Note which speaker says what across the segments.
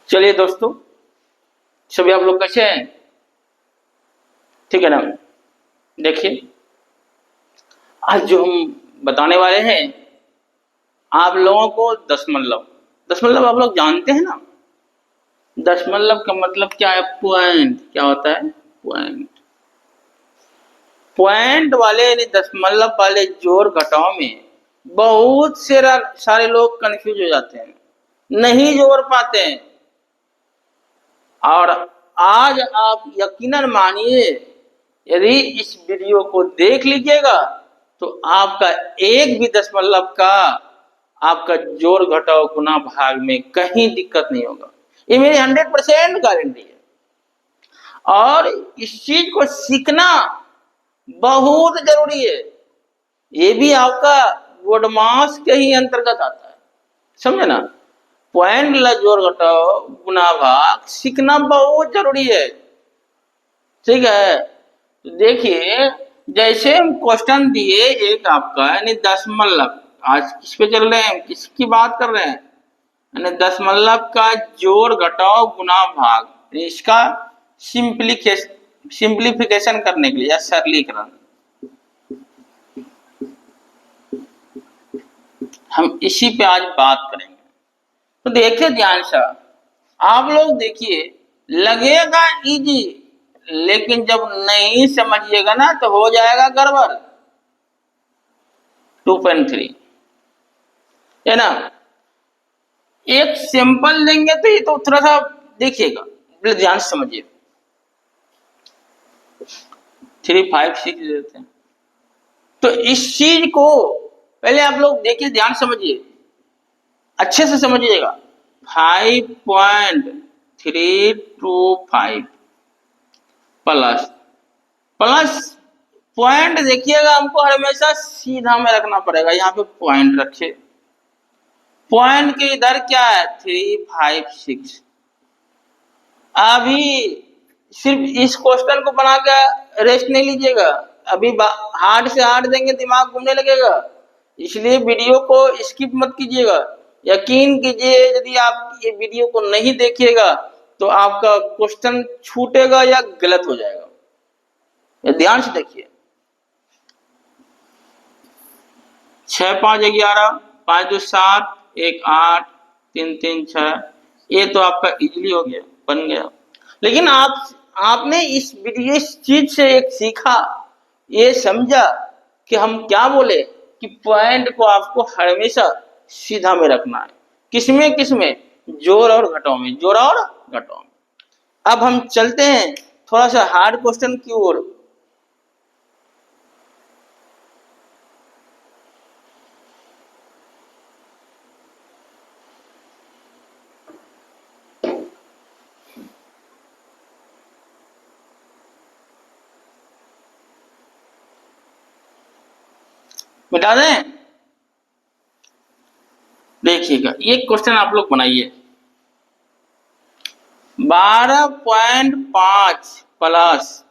Speaker 1: चलिए दोस्तों, सभी आप लोग कैसे हैं? ठीक है ना। देखिए, आज जो हम बताने वाले हैं आप लोगों को दशमलव। दशमलव आप लोग जानते हैं ना। दशमलव का मतलब क्या है? पॉइंट। क्या होता है? पॉइंट। पॉइंट वाले यानी दशमलव वाले जोड़ घटाव में बहुत से सारे लोग कंफ्यूज हो जाते हैं, नहीं जोड़ पाते हैं। और आज आप यकीनन मानिए, यदि इस वीडियो को देख लीजिएगा तो आपका एक भी दशमलव का आपका जोड़ घटाव गुना भाग में कहीं दिक्कत नहीं होगा। ये मेरी 100% गारंटी है। और इस चीज को सीखना बहुत जरूरी है। ये भी आपका बोडमास के ही अंतर्गत आता है, समझे ना। पॉइंट ला जोड़ घटाव गुना भाग सीखना बहुत जरूरी है। ठीक है, तो देखिए, जैसे हम क्वेश्चन दिए एक आपका यानी दशमलव, आज किस पे चल रहे हैं, किसकी बात कर रहे हैं, यानी दशमलव का जोड़ घटाव गुना भाग, इसका सिंप्लीफिकेशन करने के लिए या सरलीकरण हम इसी पे आज बात करेंगे। तो देखिए ध्यान से, आप लोग देखिए, लगेगा इजी, लेकिन जब नहीं समझिएगा ना तो हो जाएगा गड़बड़। 2.3 है ना। एक सिंपल लेंगे तो ये तो थोड़ा सा देखिएगा, ध्यान से समझिए। 3, 5, 6 देते हैं। तो इस चीज को पहले आप लोग देखिए, ध्यान समझिए, अच्छे से समझिएगा। 5.325 प्लस प्लस पॉइंट देखिएगा, हमको हमेशा सीधा में रखना पड़ेगा। यहाँ पे पॉइंट रखे, पॉइंट के इधर क्या है? 356। अभी सिर्फ इस क्वेश्चन को बना के रेस्ट नहीं लीजिएगा, अभी हार्ड से हार्ड देंगे दिमाग घूमने लगेगा। इसलिए वीडियो को स्किप मत कीजिएगा। यकीन कीजिए, यदि आप ये वीडियो को नहीं देखिएगा तो आपका क्वेश्चन छूटेगा या गलत हो जाएगा। ये ध्यान से देखिए। 6, 5, 11, 5, 2, 7, 1, 8, 3, 3, 6, ये तो आपका इजीली हो गया, बन गया। लेकिन आपने इस चीज से एक सीखा, ये समझा कि हम क्या बोले कि पॉइंट को आपको हमेशा सीधा में रखना है। किसमें? जोड़ और घटाव में, जोड़ और घटाव में। अब हम चलते हैं थोड़ा सा हार्ड क्वेश्चन की ओर। मिटा दें? देखिएगा, ये क्वेश्चन आप लोग बनाइए। 12.5 प्लस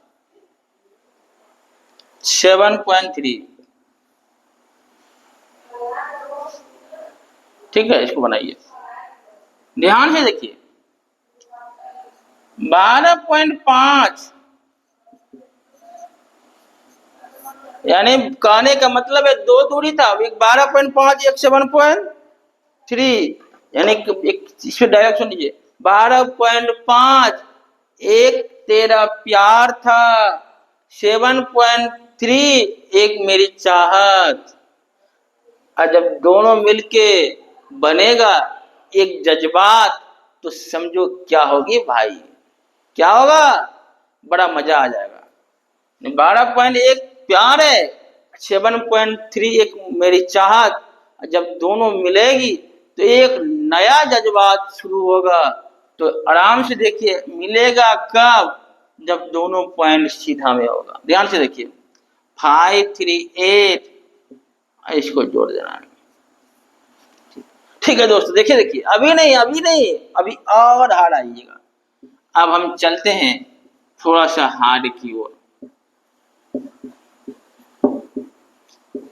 Speaker 1: 7.3, ठीक है, इसको बनाइए, ध्यान से देखिए। 12.5 यानी कहने का मतलब है दो दूरी था, एक 12.5, एक 7.3, यानी एक इसमें डायरेक्शन लीजिए। 12.5 एक तेरा प्यार था, 7.3 एक मेरी चाहत। और जब दोनों मिलके बनेगा एक जज्बात, तो समझो क्या होगी भाई, क्या होगा? बड़ा मजा आ जाएगा। 12.1 प्यार है, 7.3 एक मेरी चाहत। जब दोनों मिलेगी तो एक नया जज्बात शुरू होगा। तो आराम से देखिए, मिलेगा कब? जब दोनों पॉइंट सीधा में होगा। ध्यान से देखिए, 5, 3, 8, इसको जोड़ देना है। ठीक है दोस्तों, देखिए अभी नहीं, अभी और हार्ड आइएगा। अब हम चलते हैं थोड़ा सा हार्ड की ओर।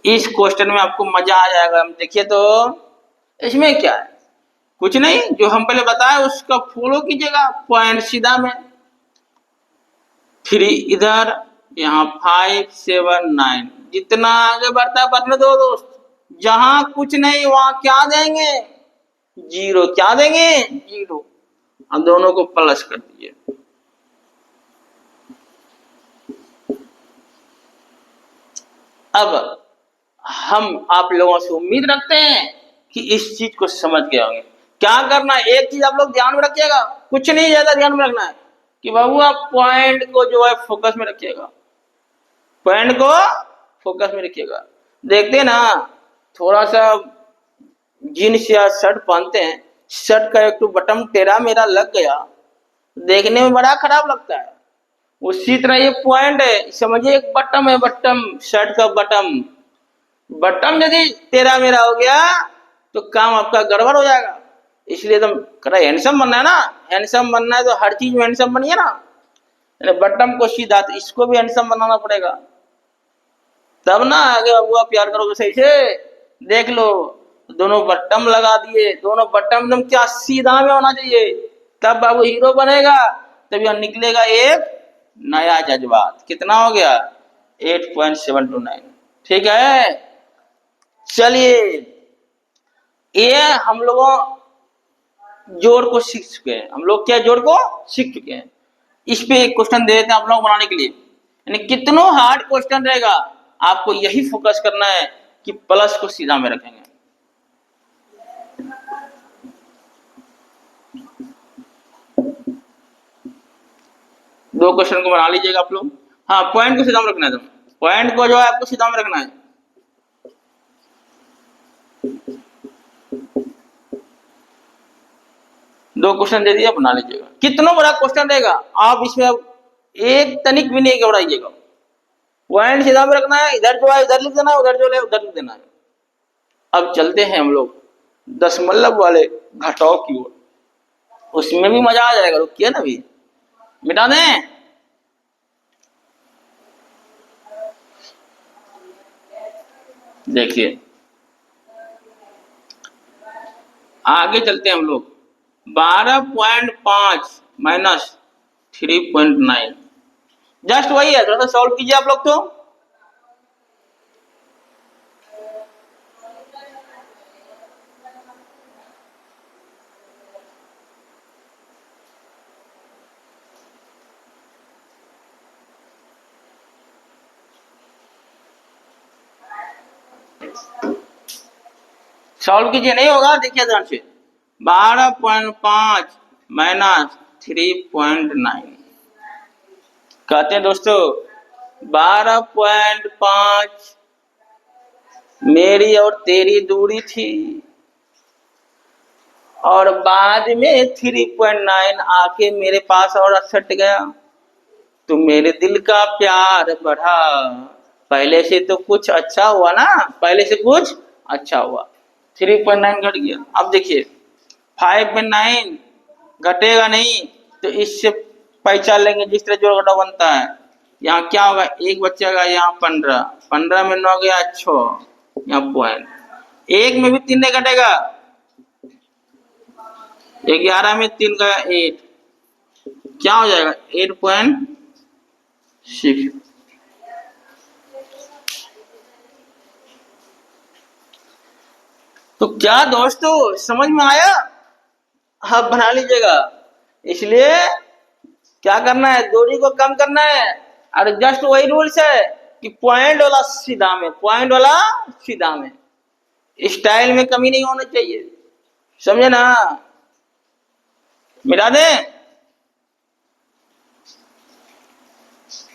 Speaker 1: इस क्वेश्चन में आपको मजा आ जाएगा। हम देखिए तो इसमें क्या है, कुछ नहीं, जो हम पहले बताए उसका फॉलो कीजिएगा, पॉइंट सीधा में। फिर इधर यहाँ 5 7 9, जितना आगे बढ़ता है बढ़ने दो दोस्त। जहां कुछ नहीं वहां क्या देंगे, जीरो। क्या देंगे, जीरो। अब दोनों को प्लस कर दीजिए। अब हम आप लोगों से उम्मीद रखते हैं कि इस चीज को समझ गए होंगे। क्या करना है, एक चीज आप लोग ध्यान में रखिएगा, कुछ नहीं ज्यादा ध्यान में रखना है कि बाबू आप पॉइंट को जो है फोकस में रखिएगा, पॉइंट को फोकस में रखिएगा। देखते हैं ना, थोड़ा सा जीन्स या शर्ट पहनते हैं, शर्ट का एक तो बटन टेढ़ा मेरा लग गया, देखने में बड़ा खराब लगता है। उसी तरह ये पॉइंट है, समझिए एक बटन है, बटन, शर्ट का बटन। बटन यदि टेढ़ा मेरा हो गया तो काम आपका गड़बड़ हो जाएगा। इसलिए तुम कह रहे हैंडसम बनना है ना, हैंडसम बनना है तो हर चीज में हैंडसम बनिए ना। बटन को सीधा, तो इसको भी हैंडसम बनाना पड़ेगा, तब ना आगे बाबू प्यार करोगे सही से। देख लो, दोनों बटन लगा दिए, दोनों बटन एकदम क्या सीधा में होना चाहिए, तब बाबू हीरो बनेगा। तब यह निकलेगा एक नया जज्बात। कितना हो गया, 8.729। ठीक है, चलिए ये हम लोगों जोड़ को सीख चुके हैं। हम लोग क्या जोड़ को सीख चुके हैं। इस पे एक क्वेश्चन दे देते हैं आप लोग बनाने के लिए, यानी कितना हार्ड क्वेश्चन रहेगा, आपको यही फोकस करना है कि प्लस को सीधा में रखेंगे। दो क्वेश्चन को बना लीजिएगा आप लोग। हाँ, पॉइंट को सीधा में रखना है, तुम पॉइंट को जो है आपको सीधा में रखना है। दो क्वेश्चन दे दिया, बना लीजिएगा। कितना बड़ा क्वेश्चन रहेगा, आप इसमें अब एक तनिक भी नहीं घबराइएगा। पॉइंट सीधा में रखना है, इधर जो है इधर लिख देना है, उधर जो है उधर लिख देना है। अब चलते हैं हम लोग दशमलव वाले घटाव की ओर, उसमें भी मजा आ जाएगा। रुकिए ना, भी मिटा दें। देखिए आगे चलते हैं हम लोग। 12.5 माइनस 3.9, जस्ट वही है, थोड़ा सा सॉल्व कीजिए आप लोग। तो सॉल्व कीजिए, नहीं होगा, देखिए ध्यान से। 12.5 माइनस 3.9 कहते हैं दोस्तों, 12.5 मेरी और तेरी दूरी थी, और बाद में 3.9 आके मेरे पास और सट गया, तो मेरे दिल का प्यार बढ़ा। पहले से तो कुछ अच्छा हुआ ना, पहले से कुछ अच्छा हुआ। 3.9 घट गया। अब देखिए 5.9 घटेगा नहीं, तो इससे पहचान लेंगे जिस तरह जोड़ घटाव बनता है। यहाँ क्या होगा, एक बचेगा, यहाँ 15, 15 में 9 गया 6, यहाँ पॉइंट, एक में भी 3 नहीं घटेगा, 11 में 3 गया 8, क्या हो जाएगा 8.6। तो क्या दोस्तों समझ में आया, आप बना लीजिएगा। इसलिए क्या करना है, दूरी को कम करना है, और जस्ट वही रूल्स है कि पॉइंट वाला सीधा में, पॉइंट वाला सीधा में, स्टाइल में कमी नहीं होनी चाहिए, समझे ना। मिटा दें।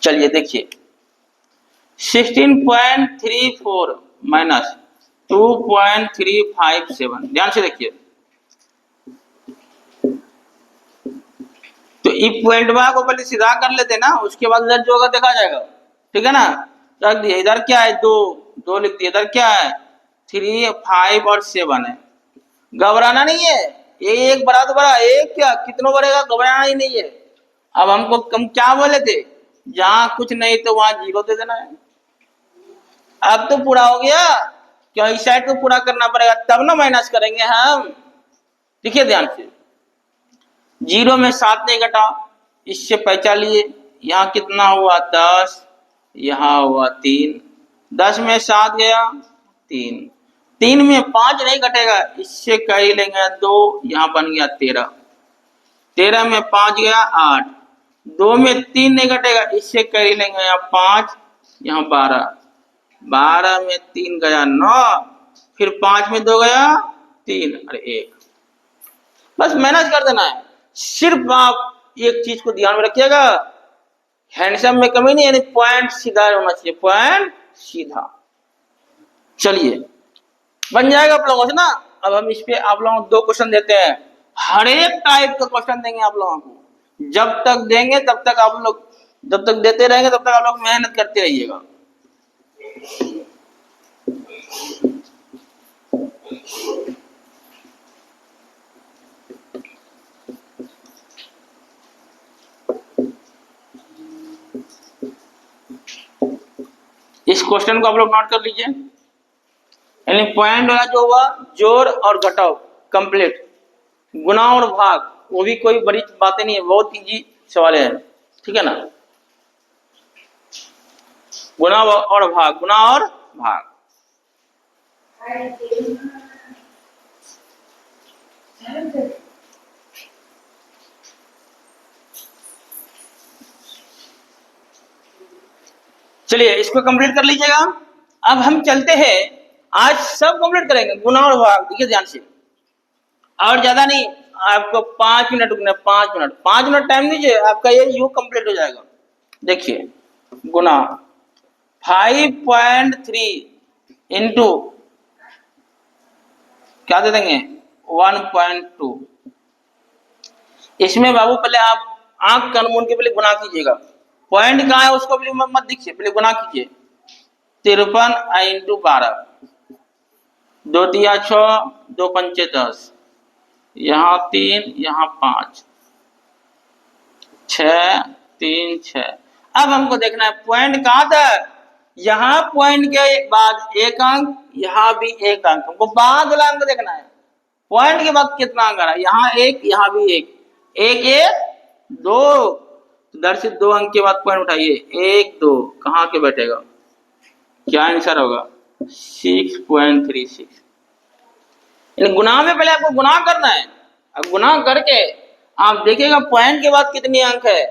Speaker 1: चलिए देखिए 16.34 माइनस 2.357, ध्यान से देखिए। तो इस पॉइंट को पहले सीधा कर लेते ना, उसके बाद इधर जो होगा देखा जाएगा। ठीक है ना, रख दिए। इधर क्या है, 2 2 लिख दिए। इधर क्या है, 3 5 और 7 है। घबराना नहीं है, ये एक बड़ा तो बड़ा, एक क्या कितना बढ़ेगा, घबराना ही नहीं है। अब हमको हम क्या बोले थे, जहां कुछ नहीं तो वहां 0 दे देना है। अब तो पूरा हो गया, क्यों इस साइड को पूरा करना पड़ेगा, तब ना माइनस करेंगे हम। देखिए ध्यान से, 0 में 7 नहीं घटा, इससे पहचान लिए, यहाँ कितना हुआ 10, यहाँ हुआ 3, 10 में 7 गया 3, 3 में 5 नहीं घटेगा, इससे कर ही लेंगे 2, यहाँ बन गया 13, 13 में 5 गया 8, 2 में 3 नहीं घटेगा, इससे कर ही लेंगे यहाँ 5, यहाँ 12, 12 में 3 गया 9, फिर 5 में 2 गया 3, अरे 1, बस मैनेज कर देना है। सिर्फ आप एक चीज को ध्यान में रखिएगा, हैंडसम में कमी नहीं, यानी पॉइंट सीधा होना चाहिए, पॉइंट सीधा। चलिए बन जाएगा आप लोगों से ना। अब हम इस पे आप लोगों को 2 क्वेश्चन देते हैं, हर एक टाइप का क्वेश्चन देंगे आप लोगों को। जब तक देंगे तब तक आप लोग, जब तक देते रहेंगे तब तक आप लोग मेहनत करते रहिएगा। इस क्वेश्चन को आप लोग नोट कर लीजिए, यानी पॉइंट वाला जो हुआ जोड़ और घटाव कंप्लीट, गुना और भाग वो भी कोई बड़ी बातें नहीं है, बहुत इजी सवाल है, ठीक है ना। गुना और भाग, गुना और भाग। चलिए इसको कंप्लीट कर लीजिएगा। अब हम चलते हैं, आज सब कंप्लीट करेंगे गुना और भाग। देखिए ध्यान से, और ज्यादा नहीं, आपको 5 मिनट रुकना, 5 मिनट टाइम दीजिए, आपका ये यू कंप्लीट हो जाएगा। देखिए गुना 5.3 इंटू क्या दे देंगे 1.2। इसमें बाबू पहले आप आंख कान मूंद के पहले गुना कीजिएगा, पॉइंट कहाँ है उसको पहले मत दीजिए, पहले गुना कीजिए। 53 इंटू 12, 2 तिया 6, 2 पंचे 10, यहाँ 3, यहाँ 5, 6 3 6। अब हमको देखना है पॉइंट कहाँ था, यहाँ पॉइंट के बाद एक अंक, यहाँ भी एक अंक, हमको बाद वाला अंक देखना है। पॉइंट के बाद कितना अंक आ रहा है, यहाँ 1, यहाँ भी 1, 1 1 2, इधर से 2 अंक के बाद पॉइंट उठाइए, 1 2, कहाँ के बैठेगा, क्या आंसर होगा 6.36। गुना में पहले आपको गुना करना है, अब गुना करके आप देखिएगा पॉइंट के बाद कितनी अंक है,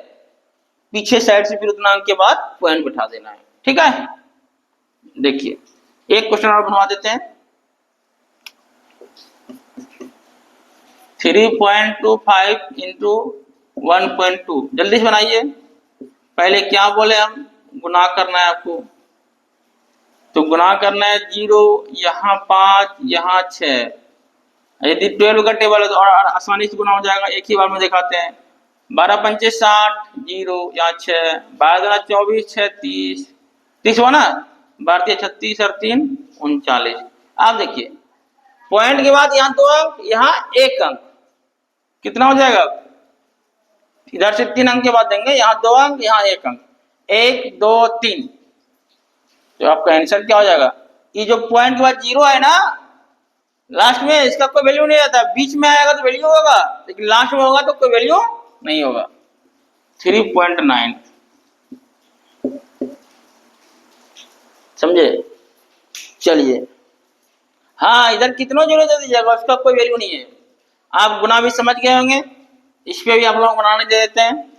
Speaker 1: पीछे साइड से फिर उतना अंक के बाद पॉइंट बिठा देना है, ठीक है। देखिए एक क्वेश्चन और बनवा देते हैं, 3.25 इंटू 1.2, जल्दी से बनाइए। पहले क्या बोले हम, गुना करना है आपको, तो गुना करना है 0, यहाँ 5, यहाँ 6। यदि 12 का टेबल है तो और आसानी से गुना हो जाएगा, एक ही बार में दिखाते हैं। 12 पंचे 60, 0 यहाँ 6, 12 24, 6 30, 30 हुआ ना, 12 36 और 3 39। आप देखिए पॉइंट के बाद यहाँ 2 अंक, यहाँ 1 अंक, कितना हो जाएगा, इधर से 3 अंक के बाद देंगे, यहाँ 2 अंक, यहाँ 1 अंक, 1 2 3, तो आपका आंसर क्या हो जाएगा। ये जो पॉइंट के बाद 0 है ना लास्ट में, इसका कोई वैल्यू नहीं रहता, बीच में आएगा तो वैल्यू होगा, लेकिन लास्ट में होगा तो कोई वैल्यू नहीं होगा। 3.9, समझे। चलिए हाँ, इधर कितना जीरो दे दीजिएगा, उसका कोई वैल्यू नहीं है। आप गुना भी समझ गए होंगे, इस पे भी आप लोग बनाने दे देते हैं।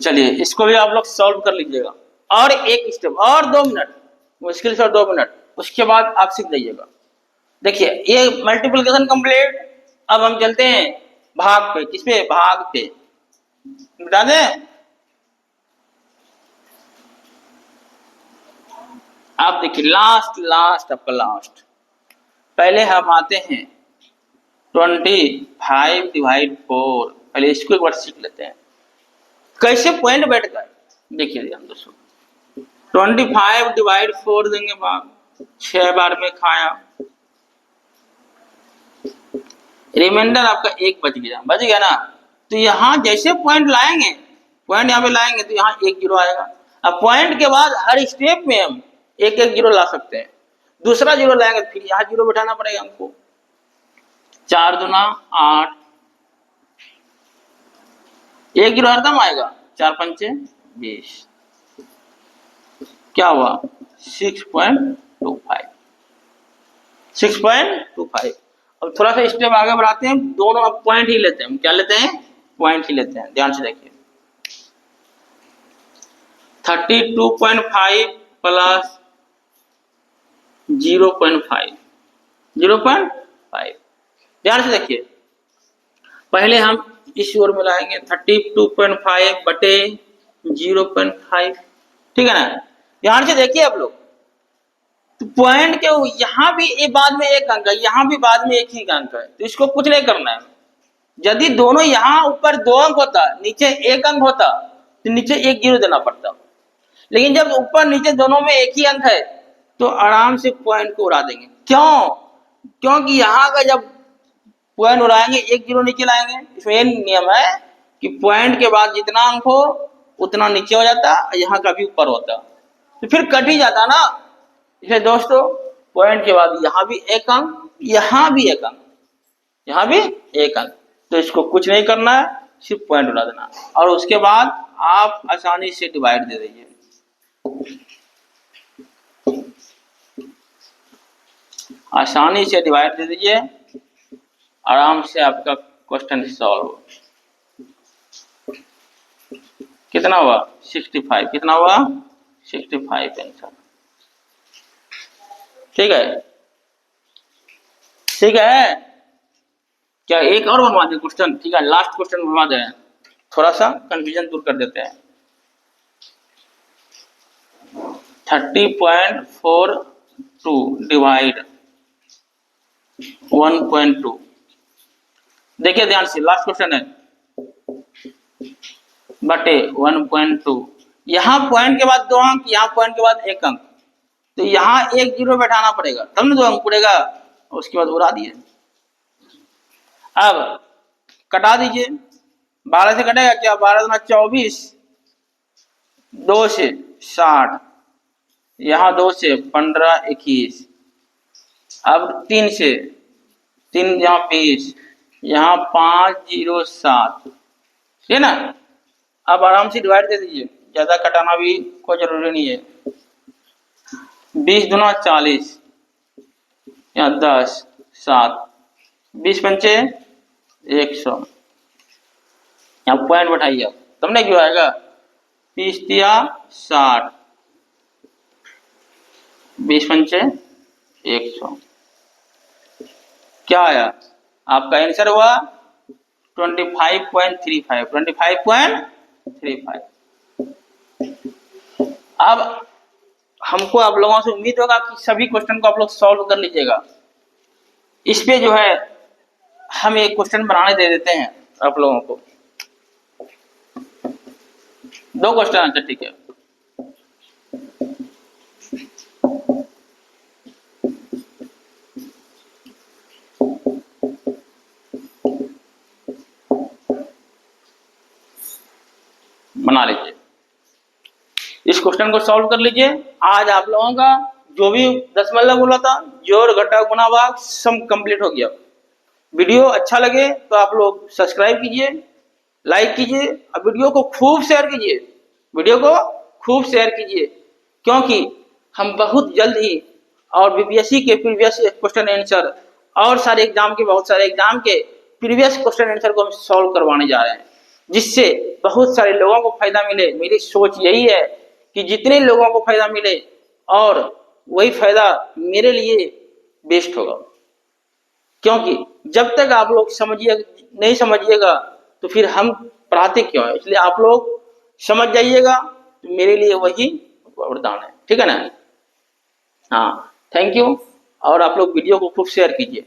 Speaker 1: चलिए इसको भी आप लोग सॉल्व कर लीजिएगा, और एक स्टेप और 2 मिनट, मुश्किल से 2 मिनट, उसके बाद आप सीख जाइएगा। देखिए ये मल्टीप्लिकेशन कंप्लीट। अब हम चलते हैं भाग पे, किस पे, भाग पे, बता दें। आप देखिए लास्ट आपका लास्ट, पहले हम आते हैं 25 डिवाइड 4, पहले इसको एक बार सीख लेते हैं कैसे पॉइंट बैठ गए। देखिए ध्यान दोस्तों, 25 डिवाइड 4 देंगे भाग, 6 बार में खाया, रिमाइंडर आपका 1 बच गया ना। तो यहाँ जैसे पॉइंट लाएंगे, पॉइंट यहाँ पे लाएंगे तो यहाँ 1 जीरो आएगा। अब पॉइंट के बाद हर स्टेप में हम 1 जीरो ला सकते हैं। दूसरा जीरो लाएंगे तो फिर यहाँ जीरो बैठाना पड़ेगा हमको। 4 दूना 8, 1 जीरो हरदम आएगा। 4 पंचे 20, क्या हुआ 6.25। 6.25। अब थोड़ा सा स्टेप आगे बढ़ाते हैं, दोनों अब पॉइंट ही लेते हैं। हम क्या लेते हैं? पॉइंट ही लेते हैं। ध्यान से देखिए, 32.5 प्लस 0.5, 0.5। ध्यान से देखिए, पहले हम इस ओर मिलाएंगे 32.5 बटे 0.5, ठीक है ना। ध्यान से देखिए आप लोग, तो पॉइंट के यहाँ भी एक बाद में 1 अंक है, यहाँ भी बाद में 1 ही अंक है, तो इसको कुछ नहीं करना है। यदि दोनों यहाँ ऊपर 2 अंक होता, नीचे 1 अंक होता, तो नीचे 1 जीरो देना पड़ता। लेकिन जब ऊपर नीचे दोनों में 1 ही अंक है, तो आराम से पॉइंट को उड़ा देंगे। क्यों? क्योंकि यहाँ का जब पॉइंट उड़ाएंगे 1 जीरो नीचे लाएंगे। इसमें ये नियम है कि पॉइंट के बाद जितना अंक हो उतना नीचे हो जाता, यहाँ का भी ऊपर होता, तो फिर कट ही जाता ना। इसलिए दोस्तों, पॉइंट के बाद यहाँ भी 1 अंक, यहाँ भी 1 अंक, यहाँ भी 1 अंक, तो इसको कुछ नहीं करना है, सिर्फ पॉइंट उड़ा देना। और उसके बाद आप आसानी से डिवाइड दे दीजिए। आसानी से डिवाइड दे दीजिए, आराम से आपका क्वेश्चन सॉल्व हो। कितना हुआ? 65। कितना हुआ? 65 आंसर। ठीक है, ठीक है। क्या एक और बनवा दे क्वेश्चन? ठीक है, लास्ट क्वेश्चन बनवा दे, थोड़ा सा कंफ्यूजन दूर कर देते हैं। 30.42 डिवाइड 1.2। देखिए ध्यान से, लास्ट क्वेश्चन है, बटे 1.2। यहाँ पॉइंट के बाद 2 अंक, यहाँ पॉइंट के बाद 1 अंक, तो यहाँ 1 जीरो बैठाना पड़ेगा, तब ना 2 अंक पड़ेगा। उसके बाद उड़ा दिए। अब कटा दीजिए, 12 से कटेगा क्या? 12 दूना 24, 2 से 60, यहाँ 2 से 15 21, अब 3 से 3 यहाँ 20, यहाँ 5 0 7, है ना। अब आराम से डिवाइड दे दीजिए, ज्यादा कटाना भी कोई जरूरी नहीं है। 20 दूना 40, यहाँ 10 7, 20 पंचे 100, यहाँ पॉइंट बैठाइए, तब नहीं क्यों आएगा? 30 दिया 60, 20 पंचे 100, क्या आया? आपका आंसर हुआ 25.35, 25.35। अब हमको आप लोगों से उम्मीद होगा कि सभी क्वेश्चन को आप लोग सॉल्व कर लीजिएगा। इस पे जो है हम एक क्वेश्चन बनाने दे देते हैं आप लोगों को, 2 क्वेश्चन आंसर, ठीक है। बना लीजिए, इस क्वेश्चन को सॉल्व कर लीजिए। आज आप लोगों का जो भी दशमलव बोला था, जोड़ घटा गुणा भाग, सम कंप्लीट हो गया। वीडियो अच्छा लगे तो आप लोग सब्सक्राइब कीजिए, लाइक कीजिए, और वीडियो को खूब शेयर कीजिए, वीडियो को खूब शेयर कीजिए, क्योंकि हम बहुत जल्द ही और बीपीएससी के प्रीवियस क्वेश्चन आंसर और सारे एग्जाम के, बहुत सारे एग्जाम के प्रीवियस क्वेश्चन आंसर को हम सॉल्व करवाने जा रहे हैं, जिससे बहुत सारे लोगों को फायदा मिले। मेरी सोच यही है कि जितने लोगों को फायदा मिले और वही फायदा मेरे लिए बेस्ट होगा, क्योंकि जब तक आप लोग नहीं समझिएगा तो फिर हम पढ़ाते क्यों है। इसलिए आप लोग समझ जाइएगा तो मेरे लिए वही वरदान है, ठीक है ना। हाँ, थैंक यू। और आप लोग वीडियो को खूब शेयर कीजिए।